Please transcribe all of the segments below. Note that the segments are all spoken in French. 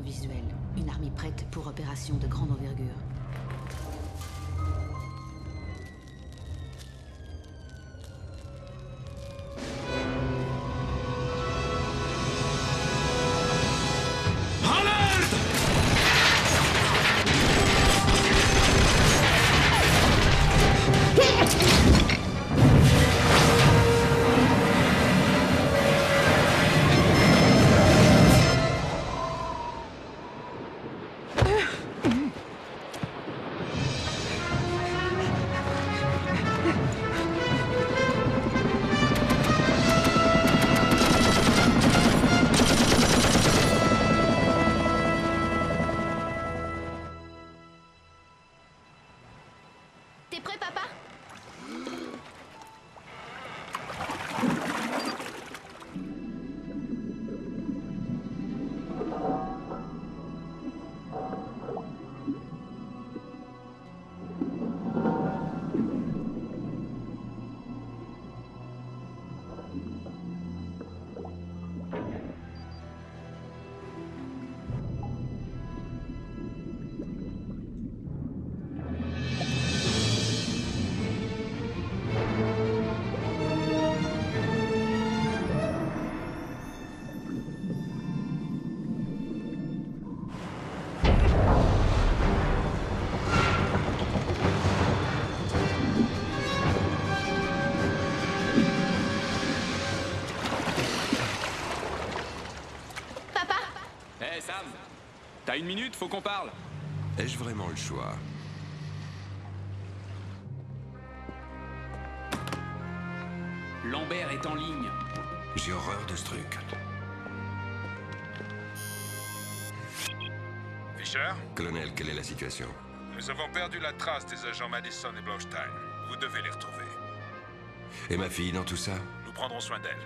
visuel. Une armée prête pour opération de grande envergure. T'es prêt, papa? Hé Sam, t'as une minute, faut qu'on parle. Ai-je vraiment le choix? Lambert est en ligne. J'ai horreur de ce truc. Fisher, Colonel, quelle est la situation? nous avons perdu la trace des agents Madison et Blaustein. Vous devez les retrouver. Et ma fille dans tout ça? Nous prendrons soin d'elle.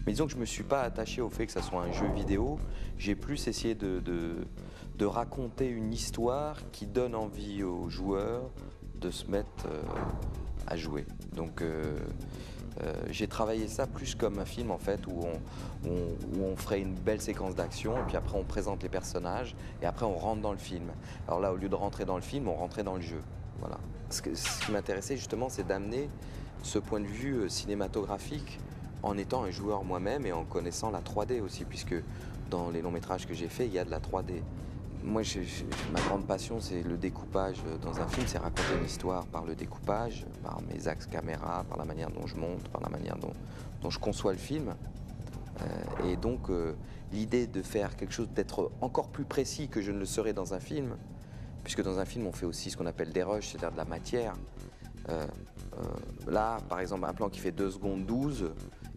Mais disons que je ne me suis pas attaché au fait que ça soit un jeu vidéo, j'ai plus essayé de raconter une histoire qui donne envie aux joueurs de se mettre à jouer. Donc j'ai travaillé ça plus comme un film en fait, où on ferait une belle séquence d'action, et puis après on présente les personnages, et après on rentre dans le film. Alors là, au lieu de rentrer dans le film, on rentrait dans le jeu. Voilà. Ce qui m'intéressait justement, c'est d'amener ce point de vue cinématographique en étant un joueur moi-même et en connaissant la 3D aussi, puisque dans les longs métrages que j'ai faits, il y a de la 3D. Moi, ma grande passion, c'est le découpage dans un film, c'est raconter une histoire par le découpage, par mes axes caméra, par la manière dont je monte, par la manière dont je conçois le film. Et donc, l'idée de faire quelque chose, d'être encore plus précis que je ne le serais dans un film, puisque dans un film, on fait aussi ce qu'on appelle des rushs, c'est-à-dire de la matière. Là, par exemple, un plan qui fait 2 secondes 12,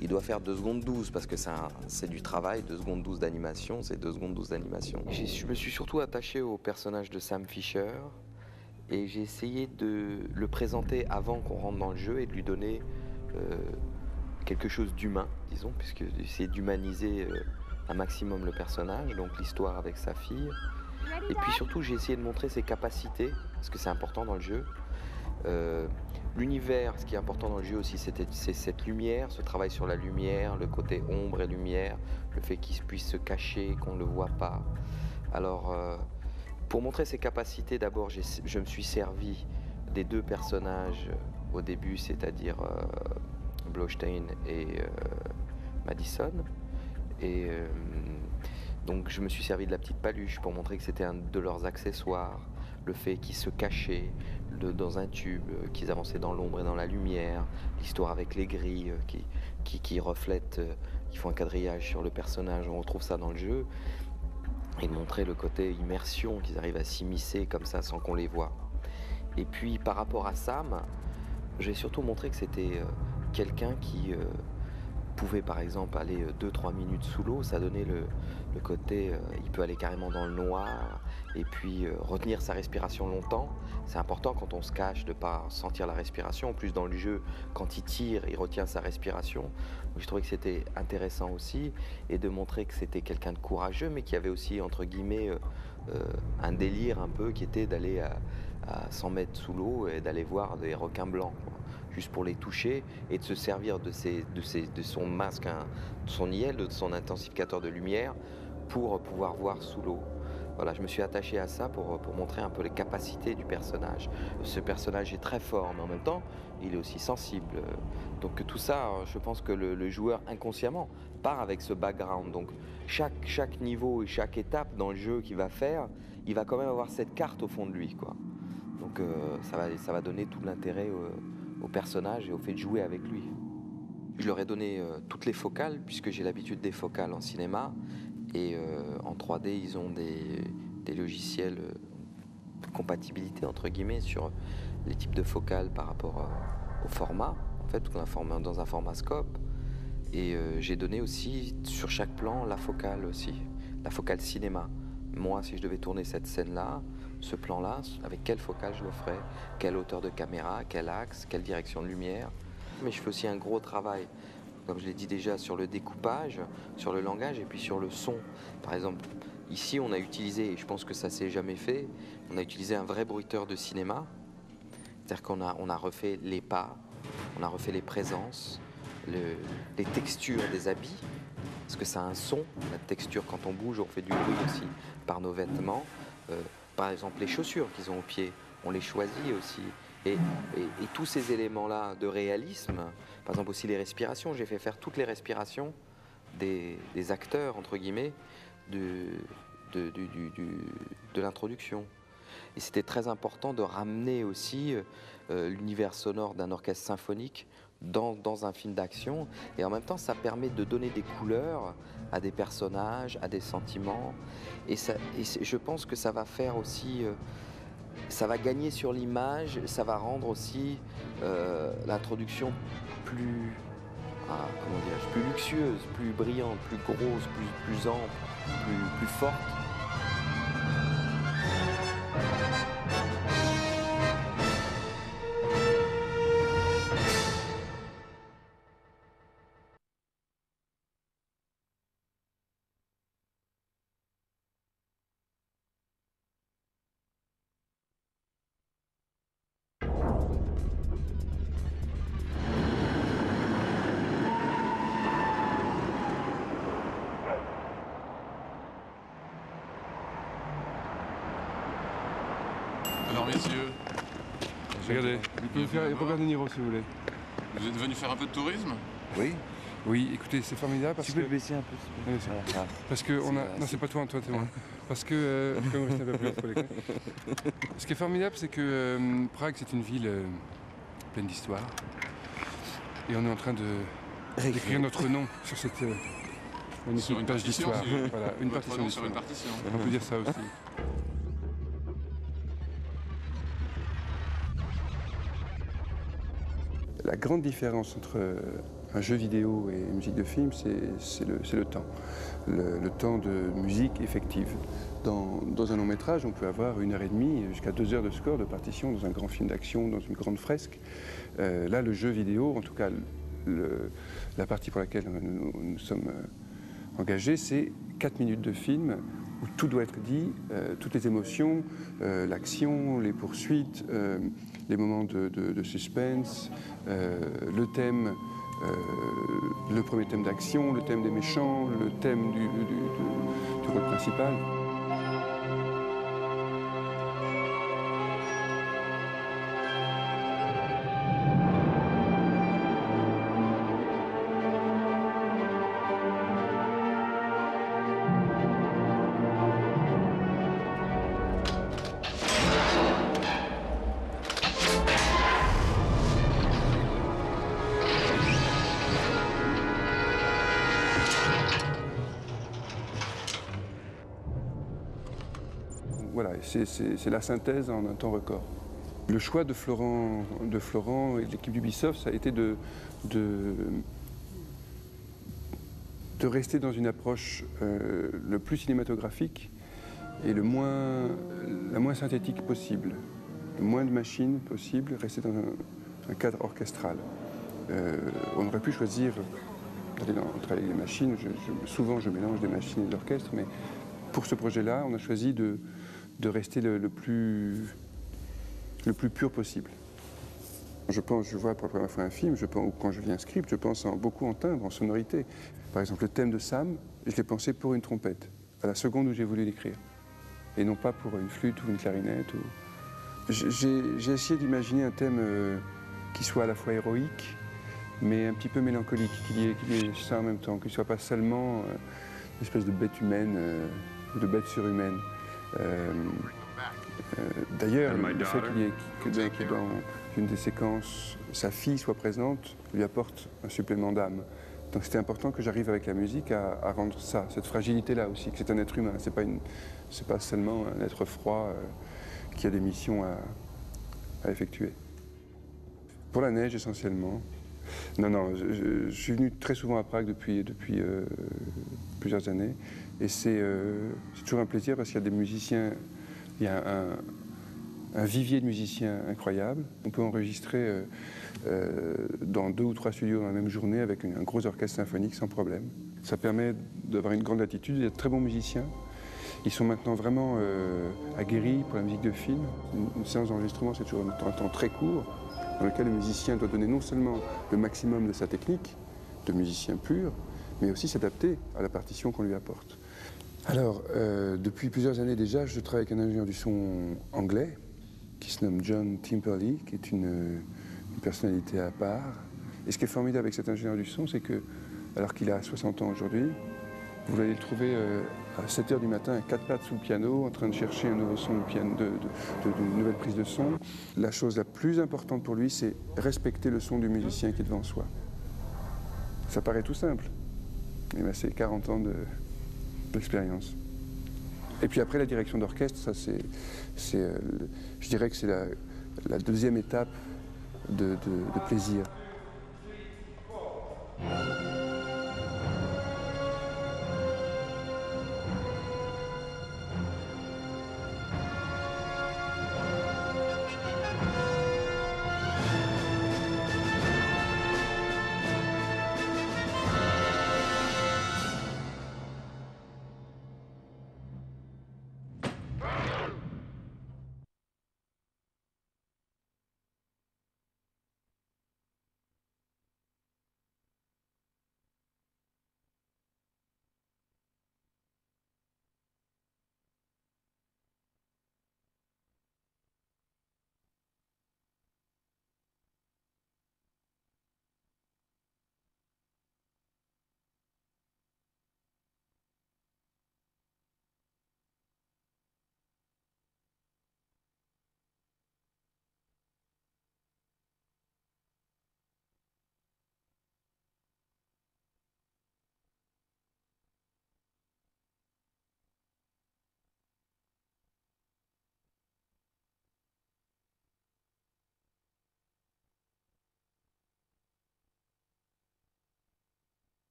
il doit faire 2 secondes 12 parce que c'est du travail, 2 secondes 12 d'animation, c'est 2 secondes 12 d'animation. Je me suis surtout attaché au personnage de Sam Fisher et j'ai essayé de le présenter avant qu'on rentre dans le jeu et de lui donner quelque chose d'humain, disons, puisque j'ai essayé d'humaniser un maximum le personnage, donc l'histoire avec sa fille. Et puis surtout, j'ai essayé de montrer ses capacités, parce que c'est important dans le jeu. L'univers, ce qui est important dans le jeu aussi, c'est cette lumière, ce travail sur la lumière, le côté ombre et lumière, le fait qu'il puisse se cacher, qu'on ne le voit pas. Alors, pour montrer ses capacités, d'abord, je me suis servi des 2 personnages au début, c'est-à-dire Blaustein et Madison. Et donc, je me suis servi de la petite paluche pour montrer que c'était un de leurs accessoires. Le fait qu'ils se cachaient dans un tube, qu'ils avançaient dans l'ombre et dans la lumière, l'histoire avec les grilles qui reflètent qui font un quadrillage sur le personnage, on retrouve ça dans le jeu, et de montrer le côté immersion, qu'ils arrivent à s'immiscer comme ça sans qu'on les voit. Et puis par rapport à Sam, j'ai surtout montré que c'était quelqu'un qui pouvait par exemple aller 2-3 minutes sous l'eau, ça donnait le côté, il peut aller carrément dans le noir et puis retenir sa respiration longtemps. C'est important quand on se cache de ne pas sentir la respiration. En plus dans le jeu, quand il tire, il retient sa respiration. Donc, je trouvais que c'était intéressant aussi et de montrer que c'était quelqu'un de courageux mais qui avait aussi entre guillemets un délire un peu qui était d'aller à 100 mètres sous l'eau et d'aller voir des requins blancs, quoi, juste pour les toucher et de se servir de son masque, de son IL, de son intensificateur de lumière pour pouvoir voir sous l'eau. Voilà, je me suis attaché à ça pour montrer un peu les capacités du personnage. Ce personnage est très fort, mais en même temps, il est aussi sensible. Donc tout ça, je pense que le joueur inconsciemment part avec ce background. Donc chaque niveau et chaque étape dans le jeu qu'il va faire, il va quand même avoir cette carte au fond de lui, quoi. Donc ça va donner tout l'intérêt au personnage et au fait de jouer avec lui. Je leur ai donné toutes les focales, puisque j'ai l'habitude des focales en cinéma. Et en 3D, ils ont des logiciels de compatibilité, entre guillemets, sur les types de focales par rapport au format, en fait, dans un format scope. Et j'ai donné aussi, sur chaque plan, la focale aussi, la focale cinéma. Moi, si je devais tourner cette scène-là, ce plan-là, avec quelle focale je le ferais, quelle hauteur de caméra, quel axe, quelle direction de lumière. Mais je fais aussi un gros travail, comme je l'ai dit déjà, sur le découpage, sur le langage et puis sur le son. Par exemple, ici, on a utilisé, et je pense que ça s'est jamais fait, on a utilisé un vrai bruiteur de cinéma. C'est-à-dire qu'on a refait les pas, on a refait les présences, les textures des habits, parce que ça a un son, la texture quand on bouge, on fait du bruit aussi par nos vêtements. Par exemple, les chaussures qu'ils ont aux pieds, on les choisit aussi. Et tous ces éléments-là de réalisme, par exemple aussi les respirations, j'ai fait faire toutes les respirations des acteurs, entre guillemets, de l'introduction. Et c'était très important de ramener aussi l'univers sonore d'un orchestre symphonique dans un film d'action. Et en même temps, ça permet de donner des couleurs à des personnages, à des sentiments. Et je pense que ça va faire aussi... ça va gagner sur l'image, ça va rendre aussi l'introduction plus, comment dirais-je, plus luxueuse, plus brillante, plus grosse, plus ample, plus forte. Alors messieurs, Regardez, vous pouvez faire Robert De Niro si vous voulez. vous êtes venus faire un peu de tourisme? Oui. Oui, écoutez, c'est formidable parce que... Tu peux baisser un peu, s'il te plaît. Parce que on a... Non, c'est pas toi, c'est moi. Parce que... je peux me rester un peu plus entre les clés. Ce qui est formidable, c'est que Prague, c'est une ville pleine d'histoire. Et on est en train d'écrire notre nom sur cette Sur une page partition, d'histoire. si- Voilà, une Votre partition nom sur d'histoire. une partition. On peut dire ça aussi. La grande différence entre un jeu vidéo et une musique de film, c'est le temps. Le temps de musique effective. Dans un long métrage, on peut avoir 1h30 jusqu'à 2 heures de score de partition dans un grand film d'action, dans une grande fresque. Là, le jeu vidéo, en tout cas la partie pour laquelle nous sommes engagés, c'est 4 minutes de film où tout doit être dit, toutes les émotions, l'action, les poursuites, les moments de suspense, le thème, le premier thème d'action, le thème des méchants, le thème du rôle principal. voilà, c'est la synthèse en un temps record. Le choix de Florent et de l'équipe d'Ubisoft, ça a été de rester dans une approche le plus cinématographique et la moins synthétique possible. Le moins de machines possible, rester dans un cadre orchestral. On aurait pu choisir d'aller travailler les machines. Souvent, je mélange des machines et de l'orchestre, mais pour ce projet-là, on a choisi de rester le plus pur possible. Je vois pour la première fois un film, ou quand je lis un script, je pense beaucoup en timbre, en sonorité. Par exemple, le thème de Sam, je l'ai pensé pour une trompette, à la seconde où j'ai voulu l'écrire, et non pas pour une flûte ou une clarinette. J'ai essayé d'imaginer un thème qui soit à la fois héroïque, mais un petit peu mélancolique, qu'il y ait ça en même temps, qu'il ne soit pas seulement une espèce de bête humaine, ou de bête surhumaine. D'ailleurs, le fait que dans une des séquences, sa fille soit présente, lui apporte un supplément d'âme. Donc c'était important que j'arrive avec la musique à rendre ça, cette fragilité-là aussi, que c'est un être humain, c'est pas seulement un être froid qui a des missions à effectuer. Pour la neige, essentiellement. Non, je suis venu très souvent à Prague depuis plusieurs années, et c'est toujours un plaisir parce qu'il y a des musiciens, il y a un vivier de musiciens incroyable. On peut enregistrer dans 2 ou 3 studios dans la même journée avec un gros orchestre symphonique sans problème. Ça permet d'avoir une grande latitude, il y a de très bons musiciens. Ils sont maintenant vraiment aguerris pour la musique de film. Une séance d'enregistrement, c'est toujours un temps très court, dans lequel le musicien doit donner non seulement le maximum de sa technique, de musicien pur, mais aussi s'adapter à la partition qu'on lui apporte. Alors, depuis plusieurs années déjà, je travaille avec un ingénieur du son anglais, qui se nomme John Timperley, qui est une personnalité à part. Et ce qui est formidable avec cet ingénieur du son, c'est que, alors qu'il a 60 ans aujourd'hui, vous allez le trouver à 7 h du matin à 4 pattes sous le piano, en train de chercher un nouveau son de piano, une nouvelle prise de son. La chose la plus importante pour lui, c'est respecter le son du musicien qui est devant soi. Ça paraît tout simple, mais c'est 40 ans d'expérience. Et puis après, la direction d'orchestre, ça je dirais que c'est la deuxième étape de plaisir.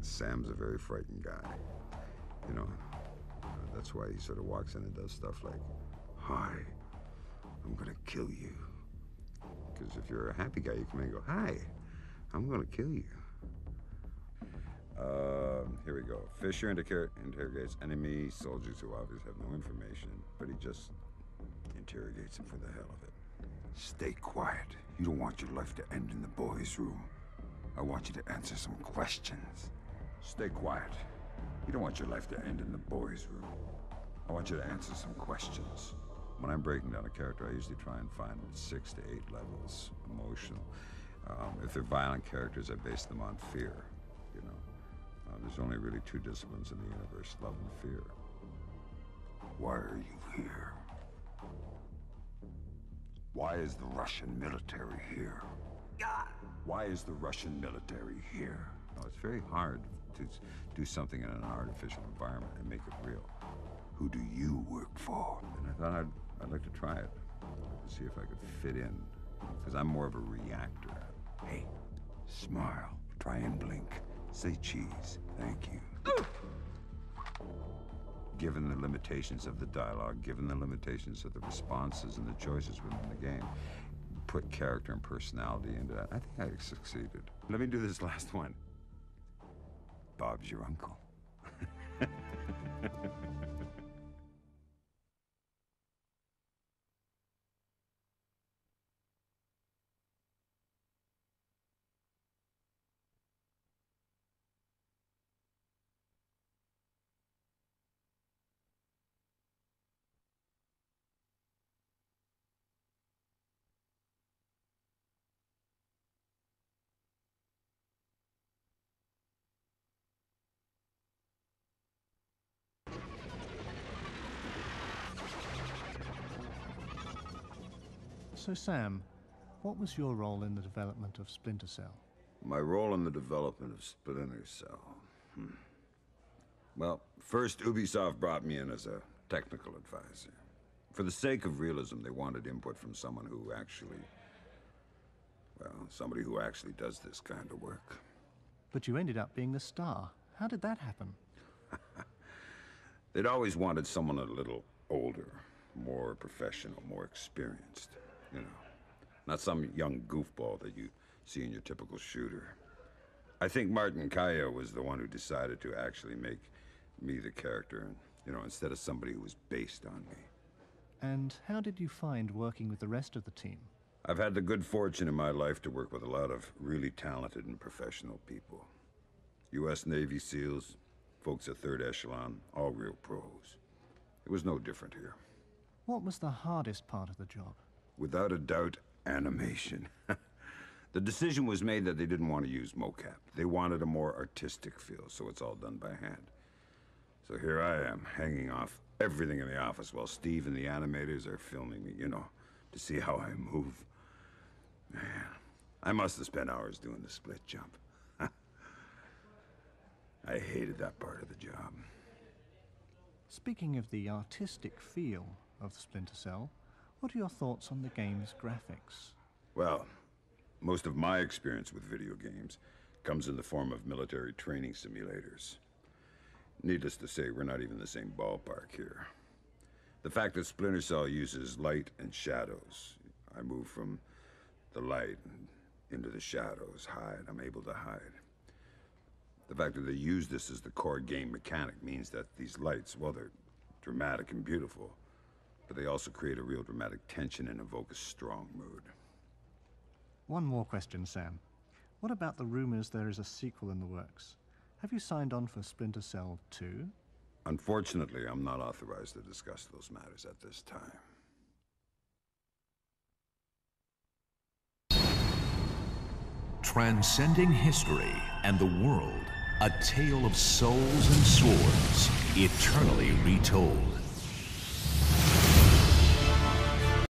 Sam's a very frightened guy, you know. That's why he sort of walks in and does stuff like, "Hi, I'm gonna kill you." Because if you're a happy guy, you come in and go, "Hi, I'm gonna kill you." Here we go. Fisher interrogates enemy soldiers who obviously have no information, but he just interrogates them for the hell of it. Stay quiet. You don't want your life to end in the boys' room. I want you to answer some questions. Stay quiet. You don't want your life to end in the boys' room. I want you to answer some questions. When I'm breaking down a character, I usually try and find 6 to 8 levels emotional. If they're violent characters, I base them on fear, you know. There's only really 2 disciplines in the universe, love and fear. Why are you here? Why is the Russian military here? Why is the Russian military here? No, it's very hard to do something in an artificial environment and make it real. Who do you work for? And I thought I'd like to try it, to see if I could fit in, because I'm more of a reactor. Hey, smile, try and blink. Say cheese, thank you. Given the limitations of the dialogue, given the limitations of the responses and the choices within the game, put character and personality into that. I think I succeeded. Let me do this last one. Bob's your uncle. So Sam, what was your role in the development of Splinter Cell? My role in the development of Splinter Cell. Well, first Ubisoft brought me in as a technical advisor. For the sake of realism, they wanted input from someone who actually, well, somebody who actually does this kind of work. But you ended up being the star. How did that happen? They'd always wanted someone a little older, more professional, more experienced. You know, not some young goofball that you see in your typical shooter. I think Martin Kaya was the one who decided to actually make me the character, and, you know, instead of somebody who was based on me. And how did you find working with the rest of the team? I've had the good fortune in my life to work with a lot of really talented and professional people. U.S. Navy SEALs, folks at Third Echelon, all real pros. It was no different here. What was the hardest part of the job? Without a doubt, animation. The decision was made that they didn't want to use mocap. They wanted a more artistic feel, so it's all done by hand. So here I am, hanging off everything in the office while Steve and the animators are filming me, you know, to see how I move. Man, I must have spent hours doing the split jump. I hated that part of the job. Speaking of the artistic feel of Splinter Cell, what are your thoughts on the game's graphics? Well, most of my experience with video games comes in the form of military training simulators. Needless to say, we're not even the same ballpark here. The fact that Splinter Cell uses light and shadows, I move from the light into the shadows, I'm able to hide. The fact that they use this as the core game mechanic means that these lights, well, they're dramatic and beautiful, but they also create a real dramatic tension and evoke a strong mood. One more question, Sam. What about the rumors there is a sequel in the works? Have you signed on for Splinter Cell 2? Unfortunately, I'm not authorized to discuss those matters at this time. Transcending history and the world, a tale of souls and swords, eternally retold.